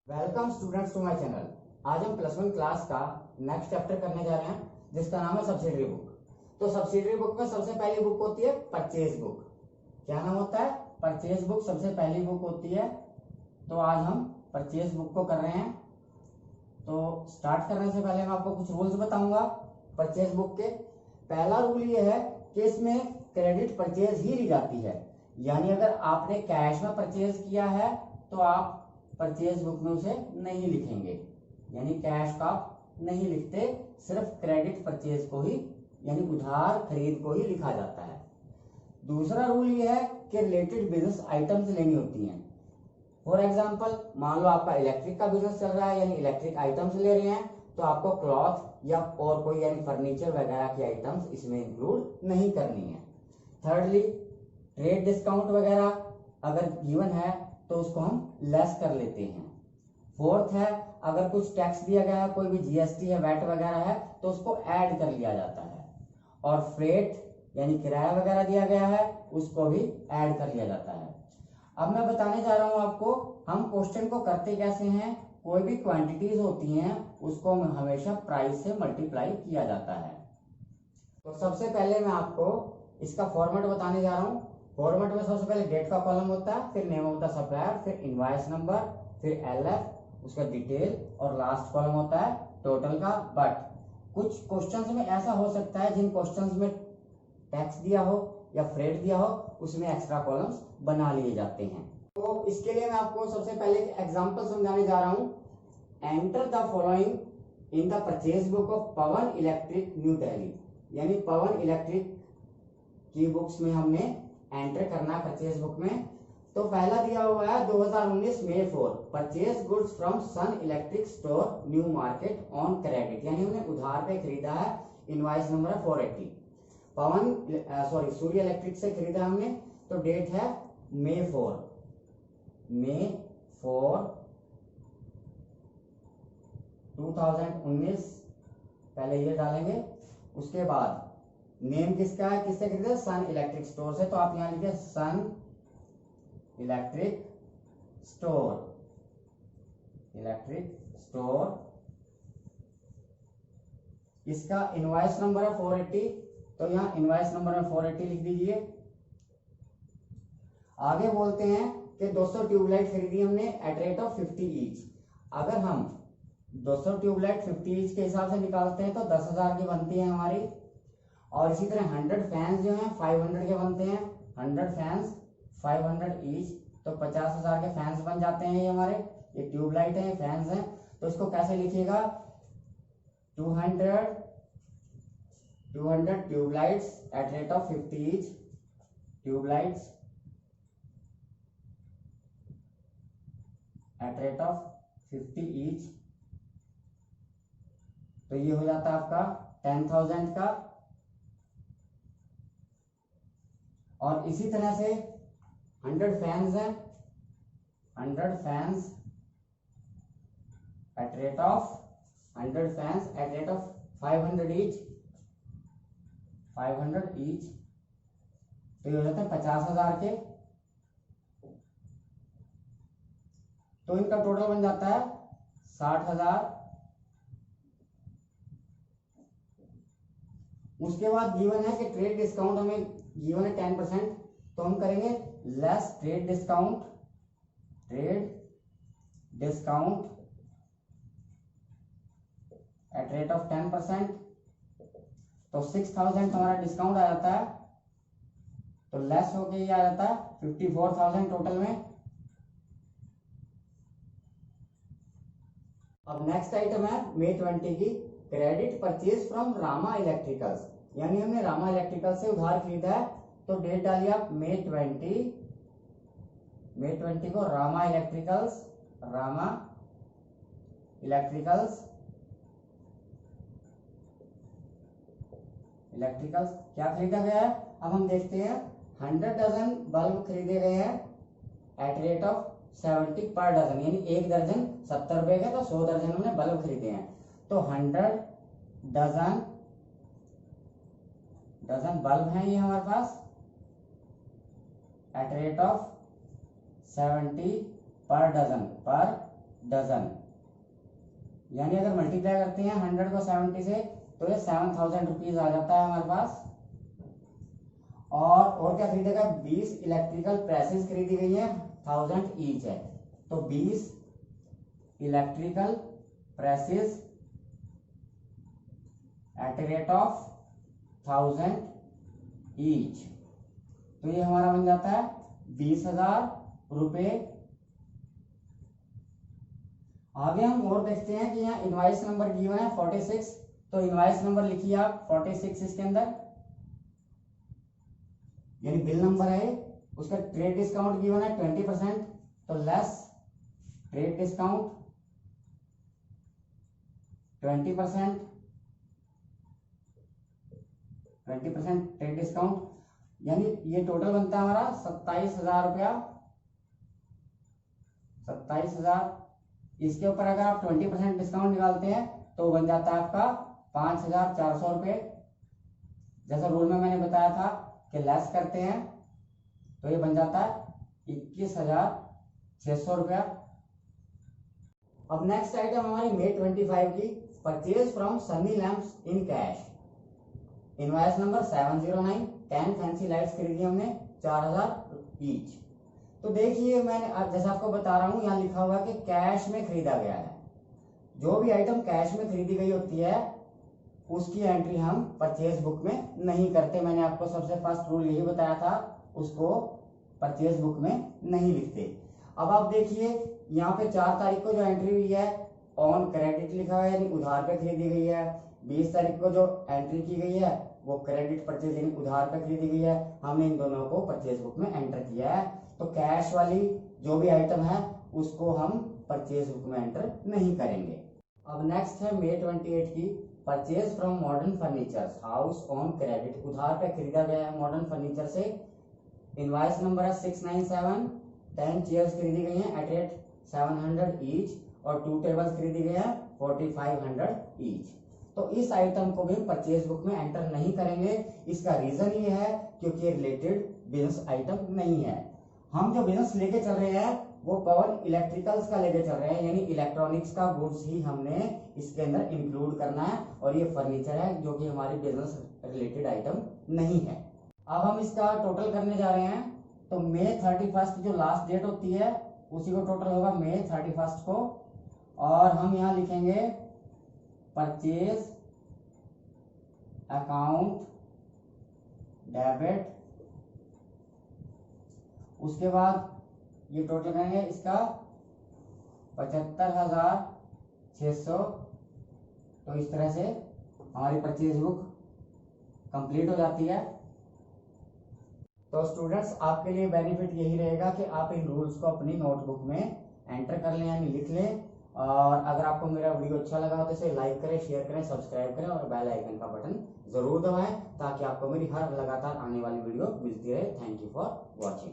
Welcome students to my channel. आज हम +1 class का नेक्स्ट चैप्टर करने जा रहे हैं जिसका नाम है सब्सिडरी बुक। तो सब्सिडरी बुक में सबसे पहली बुक होती है परचेज बुक। क्या नाम होता है? परचेज बुक सबसे पहली बुक होती है। तो आज हम परचेज बुक को कर रहे हैं। तो स्टार्ट करने से पहले मैं आपको कुछ रूल्स बताऊंगा परचेज बुक के। पहला रूल ये है कि इसमें क्रेडिट परचेज ही ली जाती है, यानी अगर आपने कैश में परचेज किया है तो आप परचेज बुक में उसे नहीं लिखेंगे, यानी कैश का नहीं लिखते, सिर्फ क्रेडिट परचेज को ही यानी उधार खरीद को ही लिखा जाता है। दूसरा रूल ये है कि रिलेटेड बिजनेस आइटम्स लेनी होती हैं। फॉर एग्जांपल, मान लो आपका इलेक्ट्रिक का बिजनेस चल रहा है, यानी इलेक्ट्रिक आइटम्स ले रहे हैं, तो आपको क्लॉथ या और कोई यानी फर्नीचर वगैरह की आइटम्स इसमें इंक्लूड नहीं करनी है। थर्डली, ट्रेड डिस्काउंट वगैरह अगर गिवन है तो उसको हम लेस कर लेते हैं। फोर्थ है, अगर कुछ टैक्स दिया गया है, कोई भी जीएसटी है, वैट वगैरह है, तो उसको ऐड कर लिया जाता है। और फ्रेट यानी किराया वगैरह दिया गया है, उसको भी ऐड कर लिया जाता है। अब मैं बताने जा रहा हूं आपको हम क्वेश्चन को करते कैसे हैं। कोई भी क्वांटिटीज होती हैं उसको हमेशा प्राइस से मल्टीप्लाई किया जाता है। तो सबसे पहले मैं आपको इसका फॉर्मेट बताने जा रहा हूं। फॉर्मेट में सबसे पहले डेट का कॉलम होता है, फिर नेम ऑफ द सप्लायर, फिर इनवॉइस नंबर, फिर एलएफ, उसका डिटेल, और लास्ट कॉलम होता है टोटल का। बट कुछ क्वेश्चंस में ऐसा हो सकता है जिन क्वेश्चंस में टैक्स दिया हो या फ्रेट दिया हो, उसमें एक्स्ट्रा कॉलम्स बना लिए जाते हैं। तो इसके लिए मैं आपको सबसे पहले एक एग्जांपल समझाने जा रहा हूं। Enter the following in the purchase book of Pawan electric new Delhi, यानी पवन इलेक्ट्रिक की बुक्स में हमने एंटर करना है परचेज बुक में। तो पहला दिया हुआ है 2019 May 4 purchase goods from Sun Electric Store New Market on credit, यानी हमने उधार पे खरीदा है। इनवॉइस नंबर है 480। पवन सूर्य इलेक्ट्रिक से खरीदा हमने, तो डेट है May 4 2019, पहले ये डालेंगे। उसके बाद नेम किसका है, किससे खरीदे? सन इलेक्ट्रिक स्टोर से, तो आप यहां लिखिए सन इलेक्ट्रिक स्टोर। इसका इनवॉइस नंबर है 480, तो यहां इनवॉइस नंबर में 480 लिख दीजिए। आगे बोलते हैं कि 200 ट्यूबलाइट खरीदी हमने एट रेट ऑफ 50 ईच। अगर हम 200 ट्यूबलाइट 50 ईच के हिसाब से निकालते हैं तो 10,000 की बनती है हमारी। और इसी तरह 100 फैंस जो हैं 500 के बनते हैं। 100 फैंस 500 ईच, तो 50,000 के फैंस बन जाते हैं ये हमारे। ये ट्यूबलाइट है, फैंस हैं। तो इसको कैसे लिखिएगा? 200 tubelights at rate of 50 each, tubelights at rate of 50 each. तो ये हो जाता है आपका 10,000 का। और इसी तरह से 100 फैंस हैं, 100 fans at rate of 500 each, 500 each. तो ये हो जाते हैं 50,000 के। तो इनका टोटल बन जाता है 60,000। उसके बाद गिवन है कि ट्रेड डिस्काउंट हमें गिवन है 10%, तो हम करेंगे less trade discount at rate of 10%। तो 6,000 हमारा डिस्काउंट आ जाता है, तो लेस होके ये आ जाता है 54,000 टोटल में। अब नेक्स्ट आइटम है May 20 की credit purchase from Rama electricals, यानी हमने रामा इलेक्ट्रिकल से उधार खरीदा है। तो डेट डालिए आप May 20 को रामा इलेक्ट्रिकल्स क्या खरीदा गया है। अब हम देखते हैं 100 डजन बल्ब खरीदे गए हैं एट रेट ऑफ 70 पर डजन, यानी एक दर्जन 70 रुपए का, तो 100 दर्जन हमने बल्ब खरीदे हैं। तो 100 डजन बल्ब हैं ये हमारे पास एट रेट ऑफ 70 पर डजन, पर डजन, यानी अगर मल्टीप्लाई करते हैं 100 को 70 से तो ये 7000 रुपीज आ जाता है हमारे पास। और क्या खरीदेगा, 20 इलेक्ट्रिकल प्रेसेस खरीदी गई है, 1000 ईच है, तो 20 electrical presses at a rate of 1000 each, तो ये हमारा बन जाता है 20,000 रुपए। आगे हम और देखते हैं कि यहाँ इनवाइस नंबर गिवन है 46, तो इनवाइस नंबर लिखिए आप 46 इसके अंदर, यानी बिल नंबर है। उसका ट्रेड डिस्काउंट गिवन है 20%, तो less trade discount 20% trade discount, यानी ये टोटल बनता है हमारा 27,000 रुपया, 27,000। इसके ऊपर अगर आप 20% डिस्काउंट निकालते हैं तो बन जाता है आपका 5,400 रुपये। जैसा रूल में मैंने बताया था कि लेस करते हैं तो ये बन जाता है 21,600 रुपया। अब नेक्स्ट आइटम हमारी May 25 की, purchase from Sunny lamps in cash, invoice number 709, 10 fancy lights खरीदी हमने 4,000 ईच। तो देखिए मैंने जैसा आपको बता रहा हूं, यहाँ लिखा हुआ है कि कैश में खरीदा गया है। जो भी आइटम कैश में खरीदी गई होती है उसकी एंट्री हम परचेज बुक में नहीं करते। मैंने आपको सबसे फर्स्ट रूल यही बताया था, उसको परचेज बुक में नहीं लिखते। अब आप देखिए यहाँ पे 4 तारीख को जो एंट्री हुई है ऑन क्रेडिट लिखा हुआ है, यानी उधार पे खरीदी गई है। 20 तारीख को जो एंट्री की गई है वो क्रेडिट परचेज यानी उधार पे खरीदी गई है। हमने इन दोनों को परचेज बुक में एंटर किया है, तो कैश वाली जो भी आइटम है उसको हम परचेज बुक में एंटर नहीं करेंगे। अब नेक्स्ट है May 28 की, purchase from modern furnitures house on credit, उधार पे खरीदा गया है मॉडर्न फर्नीचर से। इनवॉइस नंबर है 697, 10 चेयर्स खरीदी गई हैं एट रेट 700 ईच, और 2 टेबल्स खरीदी गई हैं 4500 ईच। तो इस आइटम को भी परचेज बुक में एंटर नहीं करेंगे। इसका रीजन ये है क्योंकि रिलेटेड बिजनेस आइटम नहीं है। हम जो बिजनेस लेके चल रहे हैं वो पवन इलेक्ट्रिकल्स का लेके चल रहे हैं, यानी इलेक्ट्रॉनिक्स का गुड्स ही हमने इसके अंदर इंक्लूड करना है, और ये फर्नीचर है जो कि हमारी बिजनेस रिलेटेड आइटम नहीं है। अब हम इसका टोटल करने जा रहे हैं, तो May 31 जो लास्ट डेट होती है उसी को टोटल होगा May 31 को, और हम यहाँ लिखेंगे परचेज अकाउंट डेबिट। उसके बाद ये टोटल करेंगे इसका 75,600। तो इस तरह से हमारी परचेज बुक कंप्लीट हो जाती है। तो स्टूडेंट्स आपके लिए बेनिफिट यही रहेगा कि आप इन रूल्स को अपनी नोटबुक में एंटर कर लें यानी लिख लें। और अगर आपको मेरा वीडियो अच्छा लगा हो तो इसे लाइक करें, शेयर करें, सब्सक्राइब करें और बेल आइकन का बटन जरूर दबाएं ताकि आपको मेरी हर लगातार आने वाली वीडियो मिलती रहे। Thank you for watching.